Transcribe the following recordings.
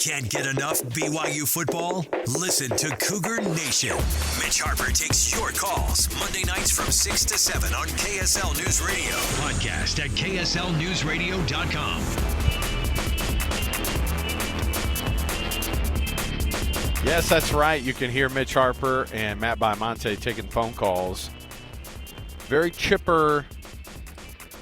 Can't get enough BYU football? Listen to Cougar Nation. Mitch Harper takes your calls Monday nights from 6 to 7 on KSL News Radio. Podcast at kslnewsradio.com. Yes, that's right. You can hear Mitch Harper and Matt Baiamonte taking phone calls. Very chipper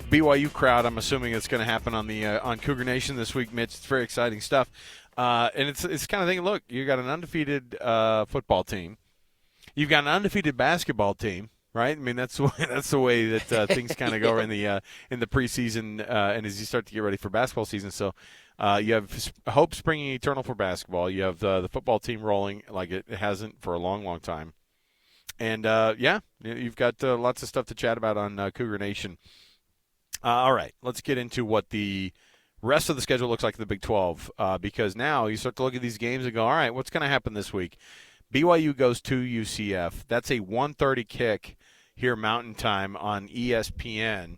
BYU crowd. I'm assuming it's going to happen on Cougar Nation this week, Mitch. It's very exciting stuff. And it's kind of thing. Look, you got an undefeated football team. You've got an undefeated basketball team, right? I mean, that's the way that things kind of go in the preseason and as you start to get ready for basketball season. So you have hope springing eternal for basketball. You have the football team rolling like it hasn't for a long, long time. And, you've got lots of stuff to chat about on Cougar Nation. All right, let's get into what the rest of the schedule looks like in the Big 12 because now you start to look at these games and go, all right, what's going to happen this week? BYU goes to UCF. That's a 1:30 kick here Mountain Time on ESPN.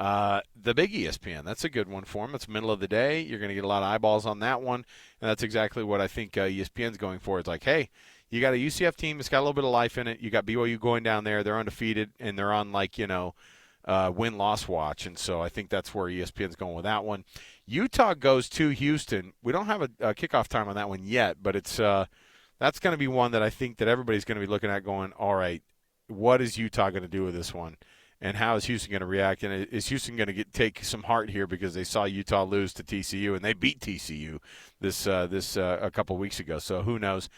The big ESPN, that's a good one for them. It's middle of the day. You're going to get a lot of eyeballs on that one, and that's exactly what I think ESPN's going for. It's like, hey, you got a UCF team that's got a little bit of life in it. You got BYU going down there. They're undefeated, and they're on win-loss watch, and so I think that's where ESPN's going with that one. Utah goes to Houston. We don't have a kickoff time on that one yet, but it's that's going to be one that I think that everybody's going to be looking at going, all right, what is Utah going to do with this one, and how is Houston going to react, and is Houston going to take some heart here because they saw Utah lose to TCU, and they beat TCU this a couple weeks ago, so who knows.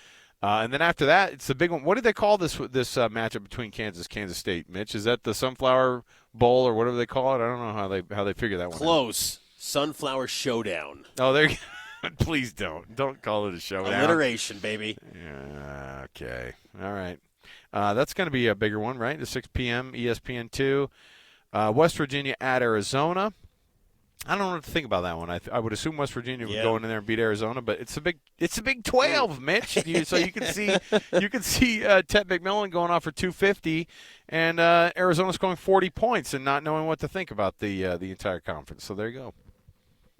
And then after that, it's the big one. What did they call this matchup between Kansas State, Mitch? Is that the Sunflower Bowl or whatever they call it? I don't know how they figure that one out. Close. Sunflower Showdown. Oh, there you go. Please don't call it a showdown. Alliteration, baby. Yeah, okay. All right. That's going to be a bigger one, right? The 6 p.m. ESPN2. West Virginia at Arizona. I don't know what to think about that one. I would assume West Virginia would go in there and beat Arizona, but it's a big 12, Mitch. So you can see Ted McMillan going off for 250, and Arizona's scoring 40 points and not knowing what to think about the entire conference. So there you go.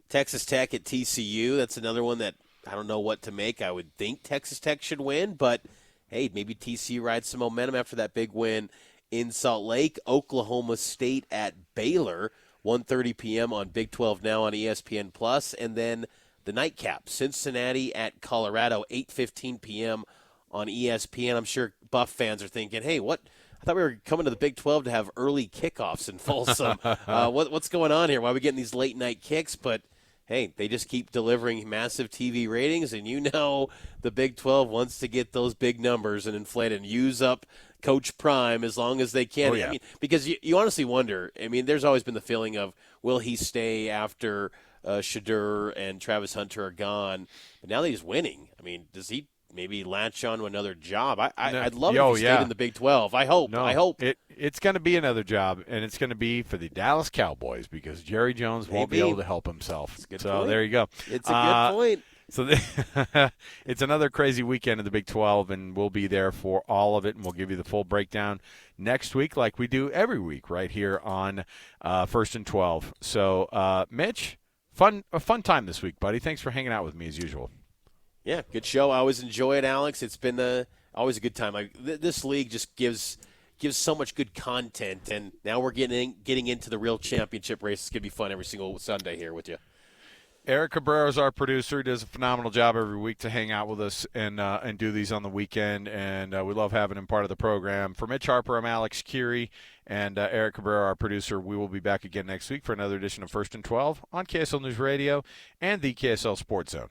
Texas Tech at TCU. That's another one that I don't know what to make. I would think Texas Tech should win, but hey, maybe TCU rides some momentum after that big win in Salt Lake. Oklahoma State at Baylor. 1:30 p.m. on Big 12 Now on ESPN+. And then the nightcap, Cincinnati at Colorado, 8:15 p.m. on ESPN. I'm sure Buff fans are thinking, hey, what? I thought we were coming to the Big 12 to have early kickoffs in Folsom. What's going on here? Why are we getting these late-night kicks? But, hey, they just keep delivering massive TV ratings, and the Big 12 wants to get those big numbers and inflate and use up Coach Prime as long as they can. Oh, yeah. I mean, because you honestly wonder, I mean, there's always been the feeling of, will he stay after Shadur and Travis Hunter are gone? But now that he's winning, I mean, does he maybe latch on to another job? I'd love if he stayed in the Big 12. I hope. It's going to be another job, and it's going to be for the Dallas Cowboys because Jerry Jones won't be able to help himself. So there you go. It's a good point. So it's another crazy weekend in the Big 12, and we'll be there for all of it, and we'll give you the full breakdown next week like we do every week right here on First and 12. So, Mitch, a fun time this week, buddy. Thanks for hanging out with me as usual. Yeah, good show. I always enjoy it, Alex. It's been always a good time. This league just gives so much good content, and now we're getting into the real championship race. It's going to be fun every single Sunday here with you. Eric Cabrera is our producer. He does a phenomenal job every week to hang out with us and do these on the weekend, and we love having him part of the program. For Mitch Harper, I'm Alex Kirry, and Eric Cabrera, our producer. We will be back again next week for another edition of First and 12 on KSL News Radio and the KSL Sports Zone.